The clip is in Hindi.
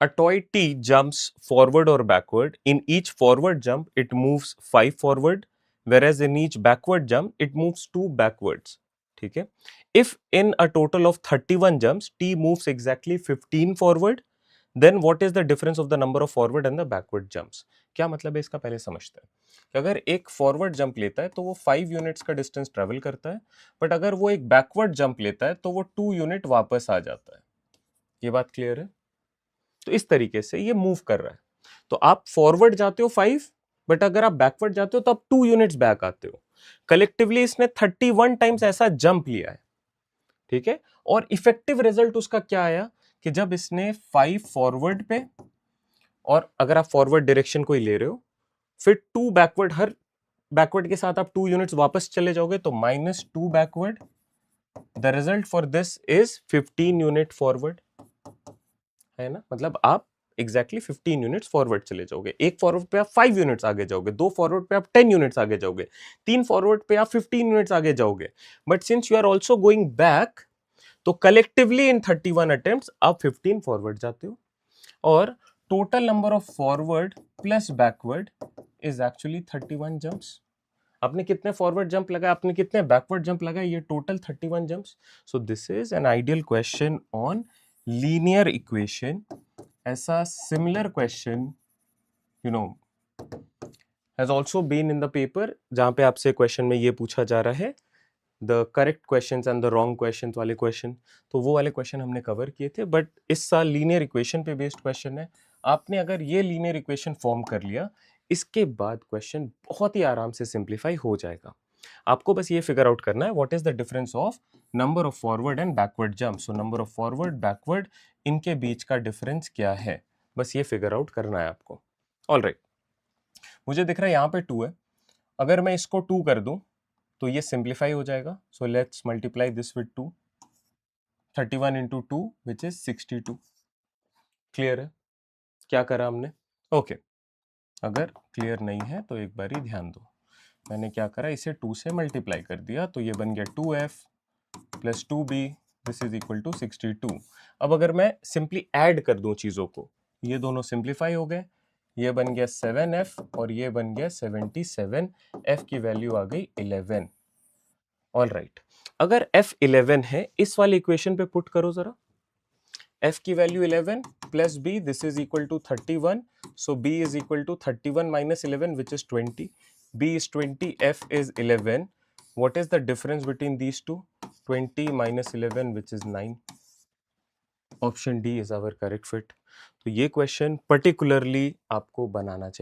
A toy T jumps forward or backward. In each forward jump, it moves 5 forward, whereas in each backward jump, it moves 2 backwards. ठीक है? If in a total of 31 jumps, T moves exactly 15 forward, then what is the difference of the number of forward and the backward jumps? क्या मतलब है इसका, पहले समझते हैं कि अगर एक फॉरवर्ड जंप लेता है तो वो 5 यूनिट्स का डिस्टेंस ट्रेवल करता है, बट अगर वो एक बैकवर्ड जंप लेता है तो वो 2 यूनिट वापस आ जाता है। ये बात क्लियर है? तो इस तरीके से ये मूव कर रहा है। तो आप फॉरवर्ड जाते हो 5, बट अगर आप बैकवर्ड जाते हो तो आप 2 यूनिट्स बैक आते हो। कलेक्टिवली इसने 31 टाइम्स ऐसा जंप लिया है, ठीक है। और इफेक्टिव रिजल्ट उसका क्या आया कि जब इसने 5 फॉरवर्ड पे, और अगर आप फॉरवर्ड डायरेक्शन को ही ले रहे हो, फिर 2 बैकवर्ड, हर बैकवर्ड के साथ आप 2 यूनिट्स वापस चले जाओगे तो -2 backward. The result for this is 15 unit forward, है ना। मतलब आप एग्जैक्टली 15 यूनिट्स फॉरवर्ड चले जाओगे। एक फॉरवर्ड पे आप 5 यूनिट्स आगे जाओगे, 2 फॉरवर्ड पे आप 10 यूनिट्स आगे जाओगे, 3 फॉरवर्ड पे आप 15 यूनिट्स आगे जाओगे। But since you are also going back, तो कलेक्टिवली इन 31 अटेम्प्ट्स आप 15 फॉरवर्ड जाते हो, और total number of forward plus backward is actually 31 jumps. आपने कितने फॉरवर्ड जंप लगाए, आपने कितने बैकवर्ड जंप लगाए, ये total 31 jumps. So this is an ideal question on linear equation. ऐसा similar question you know has also been in the paper, जहां पे आपसे क्वेश्चन में ये पूछा जा रहा है the correct questions and the wrong question वाले क्वेश्चन। तो वो वाले क्वेश्चन हमने कवर किए थे, बट इस साल लीनियर इक्वेशन पे बेस्ड क्वेश्चन है। आपने अगर ये लीनियर इक्वेशन फॉर्म कर लिया, इसके बाद क्वेश्चन बहुत ही आराम से सिंप्लीफाई हो जाएगा। आपको बस ये फिगर आउट करना है what is the difference of number of forward and backward jump. So number of forward, backward, इनके बीच का डिफरेंस क्या है, बस ये फिगर आउट करना है आपको। ऑलराइट, मुझे दिख रहा है यहाँ पे 2 है। अगर मैं इसको 2 कर दूं तो ये सिंप्लीफाई हो जाएगा। So let's multiply this with 2। 31 into 2 which is 62। Clear है क्या करा हमने? ओके, अगर क्लियर नहीं है तो एक बार ही ध्यान दो। मैंने क्या करा, इसे 2 से मल्टीप्लाई कर दिया, तो ये बन गया 2f plus 2b, this is equal to 62। अब अगर मैं सिंपली ऐड कर दूं चीजों को, ये दोनों सिंप्लीफाई हो गए, ये बन गया 7f और ये बन गया 77। f की वैल्यू आ गई 11। ऑल राइट, अगर f 11 है, इस वाली इक्वेशन पे पुट करो जरा। f की value 11 plus b, this is equal to 31। So b is equal to 31 minus 11 which is 20। b is 20, f is 11. What is the difference between these two? 20 minus 11 which is 9. Option D is our correct fit. तो ये क्वेश्चन पर्टिकुलरली आपको बनाना चाहिए।